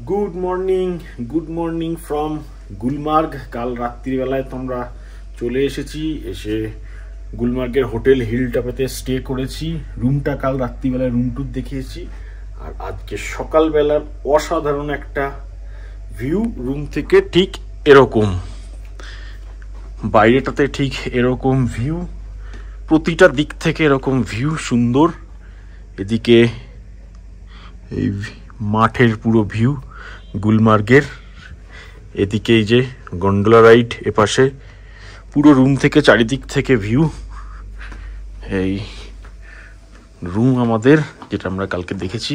Good morning from Gulmarg. কাল রাত্রিবেলায় তোমরা চলে এসে গুলমার্গের হোটেল হিলটপেতে স্টে করেছি। রুমটা কাল রাত্রিবেলায় রুম ট্যুর দেখিয়েছি, আর আজকে সকালবেলার অসাধারণ একটা ভিউ। রুম থেকে ঠিক এরকম, বাইরেটাতে ঠিক এরকম ভিউ, প্রতিটা দিক থেকে এরকম ভিউ সুন্দর। এদিকে এই মাঠের পুরো ভিউ গুলমার্গের, এদিকে এই যে গন্ডোলা রাইড, এপাশে পুরো রুম থেকে চারিদিক থেকে ভিউ। এই রুম আমাদের, যেটা আমরা কালকে দেখেছি,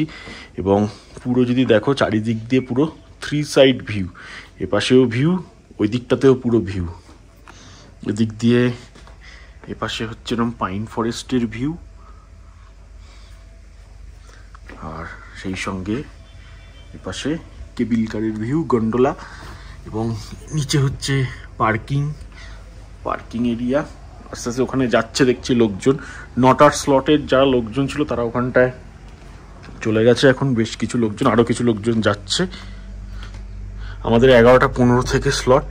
এবং পুরো যদি দেখো চারিদিক দিয়ে পুরো 3 সাইড ভিউ, এপাশেও ভিউ, ওই দিকটাতেও পুরো ভিউ। এদিক দিয়ে এপাশে হচ্ছে এরকম পাইন ফরেস্টের ভিউ, আর সেই সঙ্গে এপাশে কেবিল কারের ভিউ, গন্ডোলা, এবং নিচে হচ্ছে পার্কিং এরিয়া। আস্তে আস্তে ওখানে যাচ্ছে দেখছি লোকজন। 9টার স্লটের যারা লোকজন ছিল তারা ওখানটায় চলে গেছে, এখন বেশ কিছু লোকজন, আরও কিছু লোকজন যাচ্ছে। আমাদের 11টা 15 থেকে স্লট।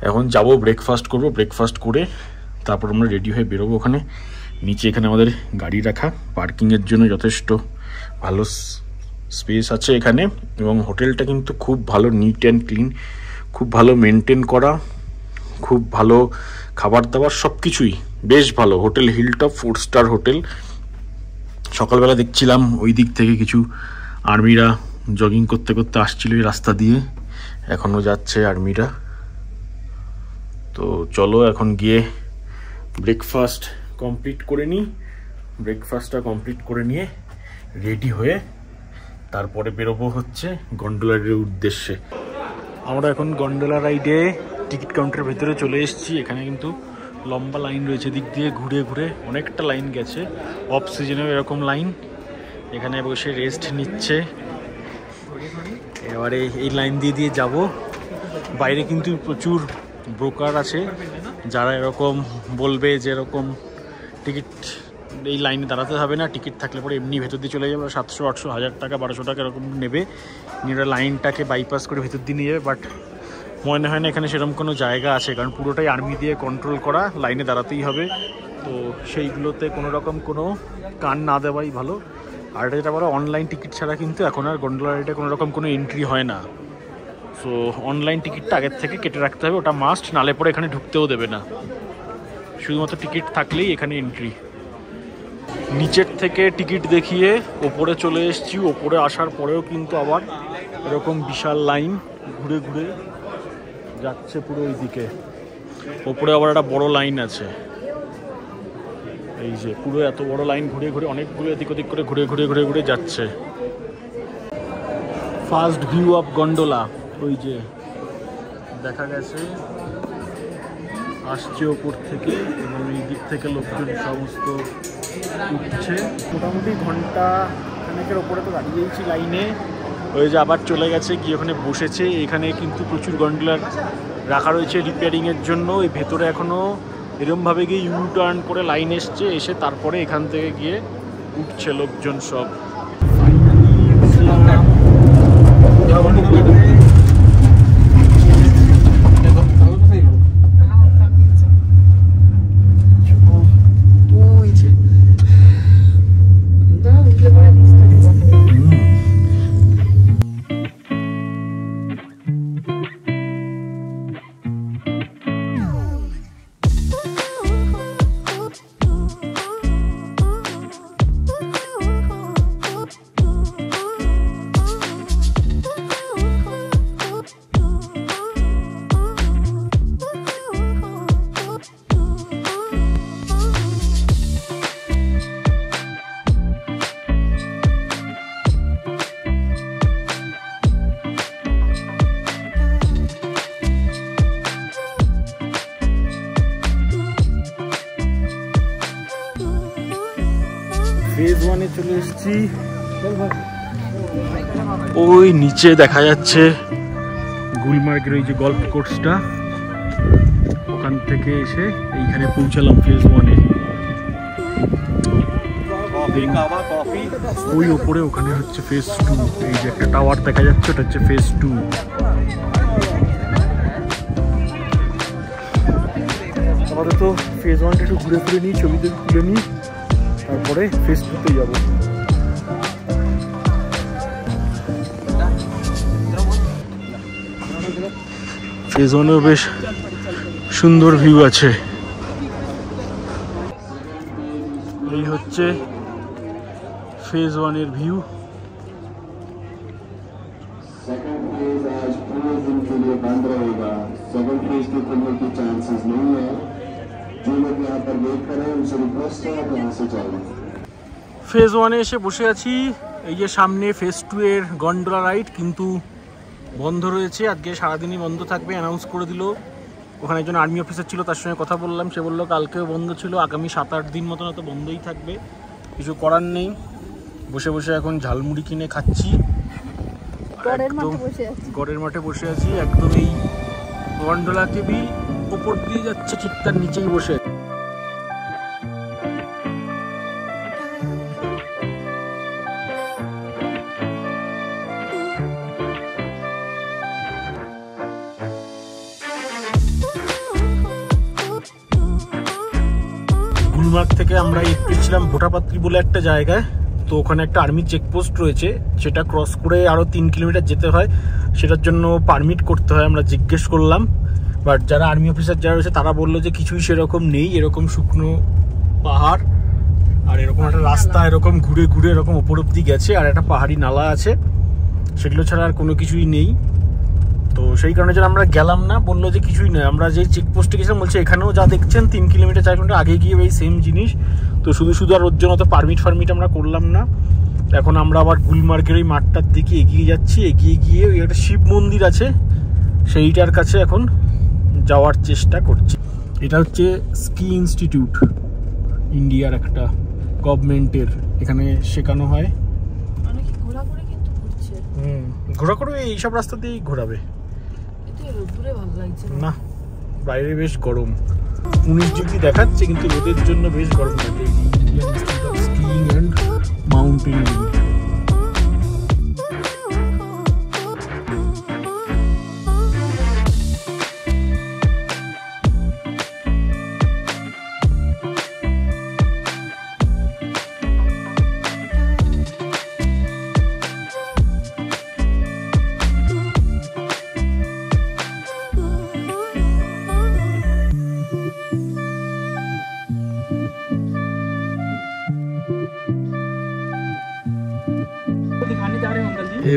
এখন যাব, ব্রেকফাস্ট করব, ব্রেকফাস্ট করে তারপর আমরা রেডি হয়ে বেরোবো। ওখানে নিচে এখানে আমাদের গাড়ি রাখা, পার্কিংয়ের জন্য যথেষ্ট ভালো স্পেস আছে এখানে। এবং হোটেলটা কিন্তু খুব ভালো, নিট অ্যান্ড ক্লিন, খুব ভালো মেনটেন করা, খুব ভালো খাবার দাবার, সব কিছুই বেশ ভালো। Hotel hilltop 4 star hotel. সকালবেলা দেখছিলাম ওই দিক থেকে কিছু আর্মিরা জগিং করতে করতে আসছিল এই রাস্তা দিয়ে, এখনও যাচ্ছে আর্মিরা। তো চলো এখন গিয়ে ব্রেকফাস্ট কমপ্লিট করে নিই। ব্রেকফাস্টটা কমপ্লিট করে নিয়ে রেডি হয়ে তারপরে বেরোবো হচ্ছে গন্ডোলা রাইডের উদ্দেশ্যে। আমরা এখন গন্ডোলা রাইডে টিকিট কাউন্টারের ভেতরে চলে এসেছি। এখানে কিন্তু লম্বা লাইন রয়েছে, দিক দিয়ে ঘুরে ঘুরে অনেকটা লাইন গেছে। অফ সিজনেও এরকম লাইন। এখানে বসে রেস্ট নিচ্ছে। এবারে এই লাইন দিয়ে যাব। বাইরে কিন্তু প্রচুর ব্রোকার আছে, যারা এরকম বলবে যে এরকম টিকিট এই লাইনে দাঁড়াতে হবে না, টিকিট থাকলে পরে এমনি ভেতর দিয়ে চলে যাবে। 700, 800, 1000 টাকা, 1200 টাকা এরকম নেবে, নিয়ে লাইনটাকে বাইপাস করে ভেতর দিয়ে নিয়ে যাবে। বাট মনে হয় না এখানে সেরকম কোনো জায়গা আছে, কারণ পুরোটাই আর্মি দিয়ে কন্ট্রোল করা, লাইনে দাঁড়াতেই হবে। তো সেইগুলোতে কোনো রকম কোনো কান না দেওয়াই ভালো। আর এটা বলো, অনলাইন টিকিট ছাড়া কিন্তু এখন আর গন্ডোলা রাইডে কোনো রকম কোনো এন্ট্রি হয় না। সো অনলাইন টিকিটটা আগের থেকে কেটে রাখতে হবে, ওটা মাস্ট, নালে পরে এখানে ঢুকতেও দেবে না। শুধুমাত্র টিকিট থাকলেই এখানে এন্ট্রি। নিচের থেকে টিকিট দেখিয়ে ওপরে চলে এসেছি। ওপরে আসার পরেও কিন্তু আবার এরকম বিশাল লাইন ঘুরে ঘুরে যাচ্ছে পুরো ওই দিকে। ওপরে আবার একটা বড় লাইন আছে, এই যে পুরো এত বড় লাইন ঘুরে ঘুরে অনেকগুলো এদিক ওদিক করে ঘুরে ঘুরে ঘুরে ঘুরে যাচ্ছে। ফার্স্ট ভিউ অফ গন্ডোলা ওই যে দেখা গেছে, আসছে ওপর থেকে, এবং এই দিক থেকে লোকজন সমস্ত উঠছে। মোটামুটি ঘন্টা খানেকের ওপরে তো দাঁড়িয়েছি লাইনে। ওই যে আবার চলে গেছে, গিয়ে ওখানে বসেছে। এখানে কিন্তু প্রচুর গন্ডোলার রাখা রয়েছে রিপেয়ারিংয়ের জন্য। এই ভেতরে এখনও এরমভাবে গিয়ে ইউ টার্ন করে লাইন এসছে, এসে তারপরে এখান থেকে গিয়ে উঠছে লোকজন সব। ফেজ 1-এ চলে এসেছি। ওই নিচে দেখা যাচ্ছে গুলমার্গের ওই যে গল্ফ কোর্সটা, ওখান থেকে এসে এইখানে পৌঁছালাম ফেজ 1-এ। ওই ওপরে ওখানে হচ্ছে ফেজ 2। এই যে একটা টাওয়ার দেখা যাচ্ছে, ওটা হচ্ছে ফেজ 2। আপাতত ফেজ 1টা একটু ঘুরে ফিরে নিই, ছবি তুলে নিই, তারপরে ফেজ 2তে যাবো। ফেজ 1এও বেশ সুন্দর ভিউ আছে। এই হচ্ছে फेज 1 এর ভিউ। सेकंड फेज आज पूरे दिन के लिए बंद रहेगा। सेकंड फेज के खुलने की चांसेस नहीं है। जो लोग यहाँ पर वेट कर रहे हैं उनसे रिक्वेस्ट है आप यहाँ से जाइए। फेज 1 এ এসে বসে আছি। এই যে সামনে ফেজ 2 এর গন্ডোলা রাইড কিন্তু বন্ধ রয়েছে, আজকে সারাদিনই বন্ধ থাকবে অ্যানাউন্স করে দিল। ওখানে একজন আর্মি অফিসার ছিল, তার সঙ্গে কথা বললাম, সে বললো কালকেও বন্ধ ছিল, আগামী 7-8 দিন মতন হয়তো বন্ধই থাকবে। কিছু করার নেই, বসে বসে এখন ঝালমুড়ি কিনে খাচ্ছি। গড়ের মাঠে বসে আছি, একদম এই গন্ডোলা কেবিল উপর দিয়ে যাচ্ছে, ঠিক তার নিচেই বসে। গুলমার্গ থেকে আমরা এসেছিলাম ভোটাপাত্রী বলে একটা জায়গায়, তো ওখানে একটা আর্মি চেকপোস্ট রয়েছে, সেটা ক্রস করে আরও 3 কিলোমিটার যেতে হয়, সেটার জন্য পারমিট করতে হয়। আমরা জিজ্ঞেস করলাম, বাট যারা আর্মি অফিসার যারা রয়েছে তারা বললো যে কিছুই সেরকম নেই, এরকম শুকনো পাহাড় আর এরকম একটা রাস্তা এরকম ঘুরে ঘুরে এরকম ওপর অব্দি গেছে, আর একটা পাহাড়ি নালা আছে, সেগুলো ছাড়া আর কোনো কিছুই নেই। তো সেই কারণে যেন আমরা গেলাম না, বললো যে কিছুই নয়। আমরা যে চেকপোস্টে গেছিলাম বলছে এখানেও যা দেখছেন 3 কিলোমিটার 4 কিলোমিটার আগে গিয়ে এই সেম জিনিস। তো শুধু শুধু আর ওর জন্য তো পারমিট আমরা করলাম না। এখন আমরা আবার গুলমার্গের ওই মাঠটার দিকে এগিয়ে যাচ্ছি, এগিয়ে গিয়ে ওই একটা শিব মন্দির আছে সেইটার কাছে এখন যাওয়ার চেষ্টা করছি। এটা হচ্ছে স্কি ইনস্টিটিউট, ইন্ডিয়ার একটা গভর্নমেন্টের, এখানে শেখানো হয়। ঘোরা করবে, এইসব রাস্তা দিয়েই ঘোরাবে না। বাইরে বেশ গরম, 19 ডিগ্রি দেখাচ্ছে, কিন্তু রোদের জন্য বেশ গরম লাগে। Indian institute of skiing and mountaineering.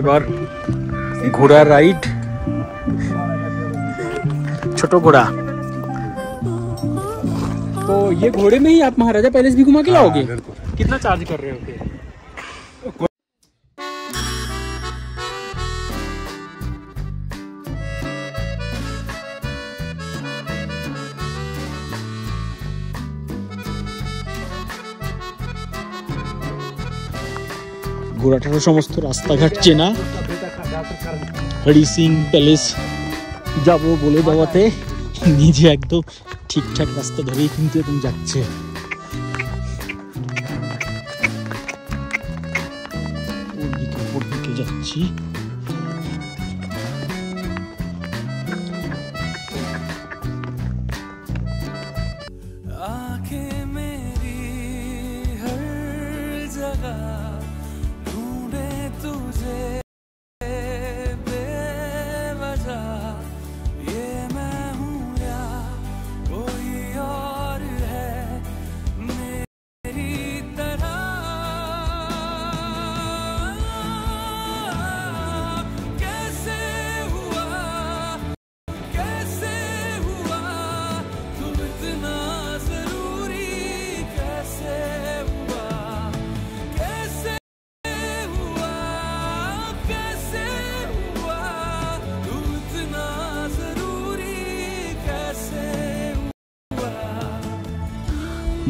এবার ঘোড়া রাইড, ছোট ঘোড়া। तो ये घोड़े में ही आप महाराजा पैलेस भी घुमा के लाओगे? कितना चार्ज कर रहे हो? ঘোড়াটার সমস্ত রাস্তাঘাট চেনা, হরি সিং প্যালেস যাবো বলে দেওয়াতে নিজে একদম ঠিকঠাক রাস্তা ধরেই কিন্তু এখন যাচ্ছে। ওদিকে উপর দিকে যাচ্ছি।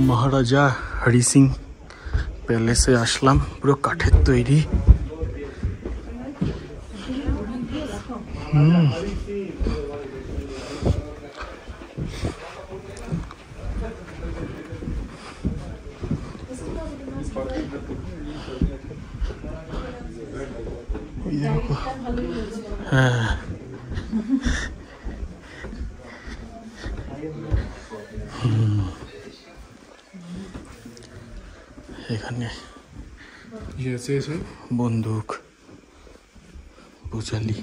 মহারাজা হরি সিং প্যালেসে আসলাম, পুরো কাঠের তৈরি। হ্যাঁ এখানে বন্দুক, বুঝালি,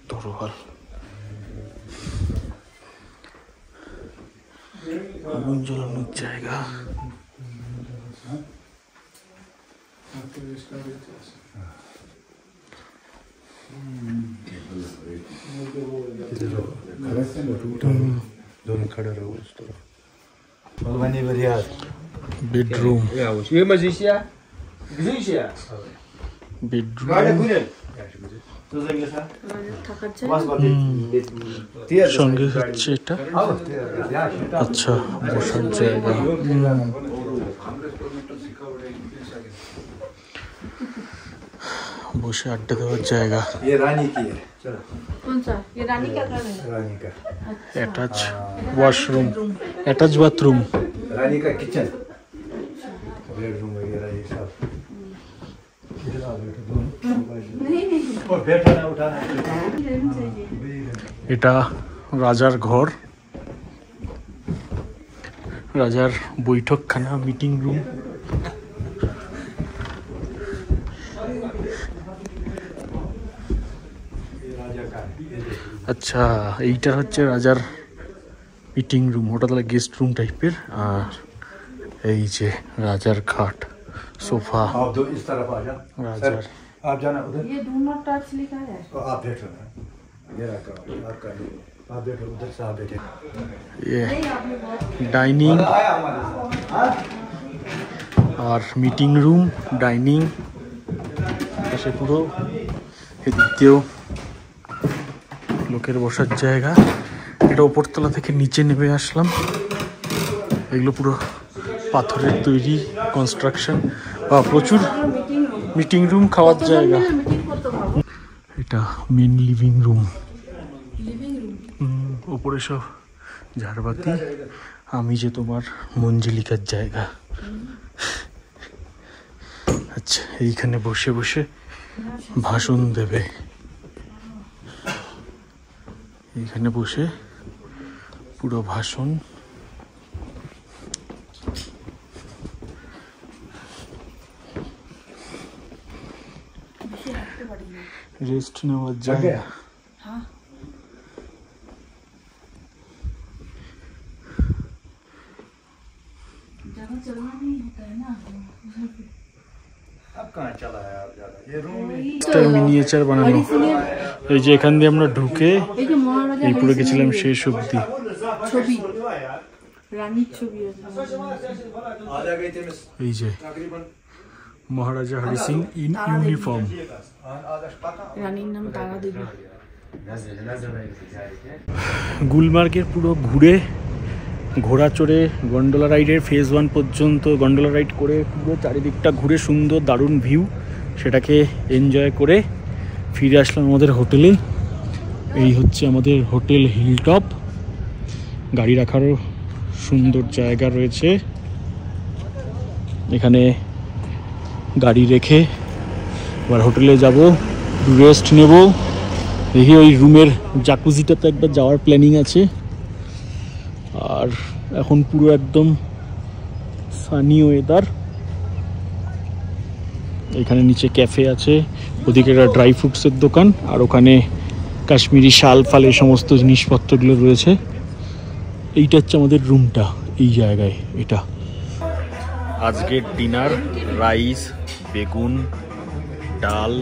তরোয়াল, আগুন জ্বালানোর জায়গা। दोनों खड़ा रहो उस तरफ। बेडरूम, সঙ্গে হচ্ছে এটা। আচ্ছা, বসার জায়গা। বসে আড্ডা দেওয়ার জায়গা। ये रानी की है। कौन सा? ये रानी का घर है। रानी का। Attach washroom, attach bathroom. Rani का किचन, बेडरूम वगैरह ये सब। और बैठाना उठाना। এটা রাজার ঘর, রাজার বৈঠকখানা, মিটিং রুম। আচ্ছা, এইটা হচ্ছে রাজার মিটিং রুম, ওটা তাহলে গেস্ট রুম টাইপের। আর এই যে রাজার খাট, সোফা। आप दो इस तरफ आ जाओ। राजा। आप जाना उधर। ये डू नॉट टच लिखा है। तो आप बैठो ना। ये रखो आपका, आप बैठो उधर से, आप बैठे। ये ডাইনিং আর মিটিং রুম, ডাইনিং পাশে পুরো। এদিক দিয়েও লোকের বসার জায়গা। এটা ওপরতলা থেকে নিচে নেমে আসলাম। এগুলো পুরো পাথরের তৈরি কনস্ট্রাকশন, বা প্রচুর মিটিং রুম, খাওয়ার জায়গা। এটা মেন লিভিং রুম। উপরে সব ঝাড়বাতি। আমি যে তোমার মঞ্জিলিকার জায়গা। আচ্ছা, এইখানে বসে বসে ভাষণ দেবে। এইখানে বসে পুরো ভাষণ। রেস্ট নেওয়ার জায়গা। अब कहाँ चला है आप ज्यादा? ये रूम में মিনিয়েচার বানানো। এই যে এখান দিয়ে আমরা ঢুকে এই যে মহারাজা এই পুরো গেছিলাম শেষ অবধি। ছবি, রানীর ছবি আছে। आ जाएगा इतने में এই যে तकरीबन মহারাজা হরি সিং ইন ইউনিফর্ম। রানীর নাম তারা দেবী। গুলমার্গের পুরো ঘুরে, ঘোড়া চড়ে, গন্ডোলা রাইডের ফেজ 1 পর্যন্ত গন্ডোলা রাইড করে পুরো চারিদিকটা ঘুরে সুন্দর দারুণ ভিউ, সেটাকে এনজয় করে ফিরে আসলাম আমাদের হোটেলে। এই হচ্ছে আমাদের হোটেল হিলটপ। গাড়ি রাখারও সুন্দর জায়গা রয়েছে। এখানে গাড়ি রেখে এবার হোটেলে যাব, রেস্ট নেব। দেখি ওই রুমের জাকুজিটাতে একবার যাওয়ার প্ল্যানিং আছে। আর এখন পুরো একদম সানি ওয়েদার। এখানে নিচে ক্যাফে আছে, ওদিকে একটা ড্রাই ফ্রুটসের দোকান, আর ওখানে কাশ্মীরি শাল ফাল এই সমস্ত জিনিসপত্রগুলো রয়েছে। এইটা হচ্ছে আমাদের রুমটা, এই জায়গায় এটা। আজকের ডিনার রাইস, বেগুন, ডাল,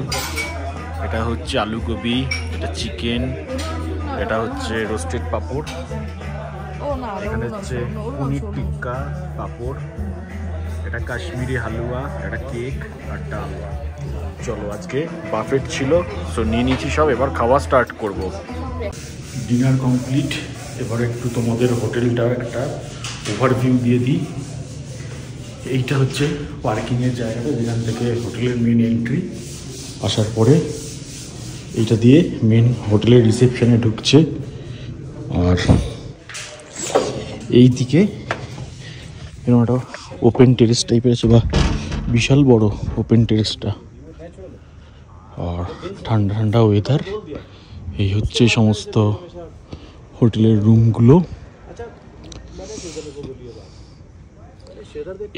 এটা হচ্ছে আলু গোবি, এটা চিকেন, এটা হচ্ছে রোস্টেড পাঁপড়, এখানে হচ্ছে পনির টিক্কা, পাঁপড়, এটা কাশ্মীরি হালুয়া, এটা কেক আর ডাল। চলো, আজকে বাফেট ছিল, সো নিয়ে নিয়েছি সব, এবার খাওয়া স্টার্ট করব। Dinner complete. এবার একটু তোমাদের হোটেলটার একটা ওভারভিউ দিয়ে দিই। এইটা হচ্ছে পার্কিংয়ের জায়গাটা, যেখান থেকে হোটেলের মেন এন্ট্রি। আসার পরে এইটা দিয়ে মেন হোটেলের রিসেপশনে ঢুকছে। আর এই দিকে এরকম একটা ওপেন টেরেস টাইপের আছে, বা বিশাল বড় ওপেন টেরেসটা। আর ঠান্ডা ঠান্ডা ওয়েদার। এই হচ্ছে সমস্ত হোটেলের রুমগুলো।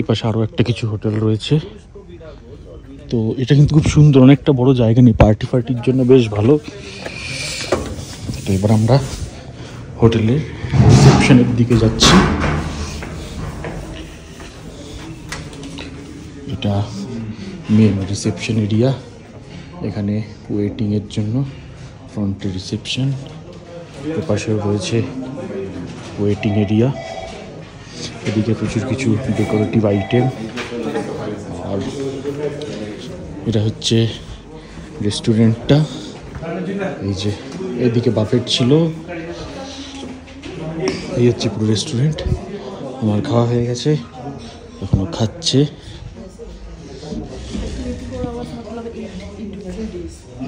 এপাশে আরও একটা কিছু হোটেল রয়েছে। তো এটা কিন্তু খুব সুন্দর, অনেকটা বড় জায়গা নেই, পার্টি ফার্টির জন্য বেশ ভালো। তো এবার আমরা হোটেলের রিসেপশনের দিকে যাচ্ছি। এটা মেন রিসেপশন এরিয়া, এখানে ওয়েটিংয়ের জন্য ফ্রন্টে রিসেপশন, এপাশেও রয়েছে ওয়েটিং এরিয়া। এদিকে প্রচুর কিছু ডেকোরেটিভ আইটেম। আর এটা হচ্ছে রেস্টুরেন্টটা। এই যে এদিকে বাফেট ছিল, এই হচ্ছে পুরো রেস্টুরেন্ট। আমার খাওয়া হয়ে গেছে, এখনো খাচ্ছে।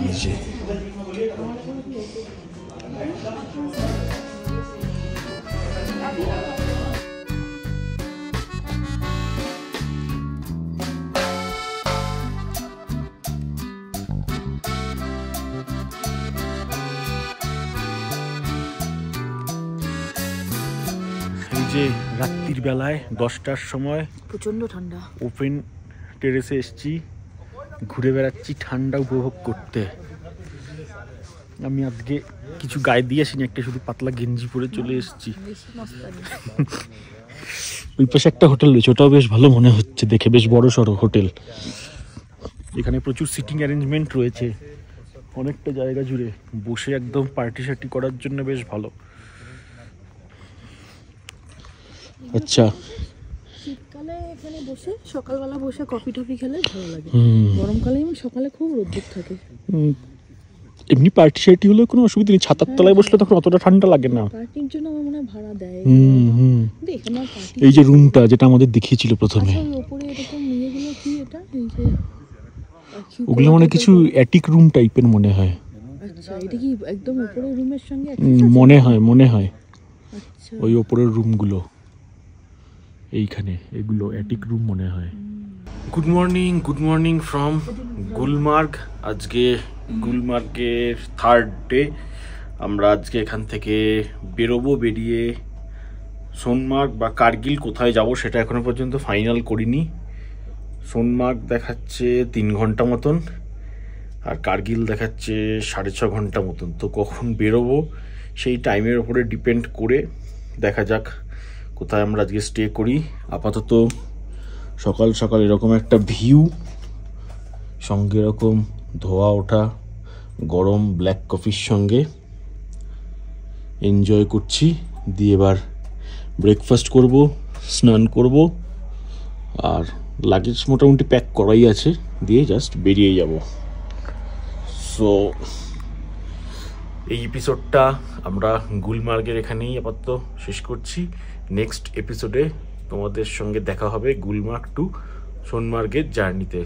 এই যে রাত্রির বেলায় 10টার সময় প্রচন্ড ঠান্ডা, ওপেন টেরেসে এসছি, ঘুরে বেড়াচ্ছি ঠান্ডা উপভোগ করতে। আমি আজকে কিছু গায়ে দিয়ে আসিনি, একটা শুধু পাতলা গেঞ্জি পরে চলে এসেছি। ওই পাশে একটা হোটেল রয়েছে, ওটাও বেশ ভালো মনে হচ্ছে দেখে, বেশ বড় সড়ো হোটেল। এখানে প্রচুর সিটিং অ্যারেঞ্জমেন্ট রয়েছে, অনেকটা জায়গা জুড়ে বসে একদম পার্টি শার্টি করার জন্য বেশ ভালো। আচ্ছা, শীতকালে এখানে বসে সকালবেলা বসে কফি টফি খেলে ভালো লাগে। গরমকালে যেমন সকালে খুব রোদ্দুর থাকে। এমনি পার্টি শার্টি হলে কোনো অসুবিধা নেই, ছাতার তলায় বসলে তখন অতটা ঠান্ডা লাগে না। পার্টির জন্য আমার মনে হয় ভাড়া দেয়। এই যে রুমটা যেটা আমাদের দেখিয়েছিল প্রথমে, উপরে এরকম ইয়েগুলো কি, এটা এই যে ওগুলো মানে কিছু অ্যাটিক রুম টাইপের মনে হয়। আচ্ছা, এটা কি একদম উপরের রুমের সঙ্গে মনে হয় আচ্ছা, ওই উপরের রুমগুলো এইখানে, এগুলো অ্যাটিক রুম মনে হয়। Good morning from Gulmarg. আজকে গুলমার্গের 3rd ডে। আমরা আজকে এখান থেকে বেরোবো, বেরিয়ে সোনমার্গ বা কার্গিল কোথায় যাব সেটা এখনো পর্যন্ত ফাইনাল করিনি। সোনমার্গ দেখাচ্ছে 3 ঘন্টা মতন, আর কার্গিল দেখাচ্ছে 6.5 ঘন্টা মতন। তো কখন বেরোবো সেই টাইমের ওপরে ডিপেন্ড করে দেখা যাক কোথায় আমরা আজকে স্টে করি। আপাতত সকাল সকাল এরকম একটা ভিউ, সঙ্গে এরকম ধোয়া ওঠা গরম ব্ল্যাক কফির সঙ্গে এনজয় করছি। দিয়ে এবার ব্রেকফাস্ট করব, স্নান করব, আর লাগেজ মোটামুটি প্যাক করাই আছে, দিয়ে জাস্ট বেরিয়ে যাব। সো এই এপিসোডটা আমরা গুলমার্গের এখানেই আপাতত শেষ করছি। নেক্সট এপিসোডে তোমাদের সঙ্গে দেখা হবে গুলমার্গ টু সোনমার্গের জার্নিতে।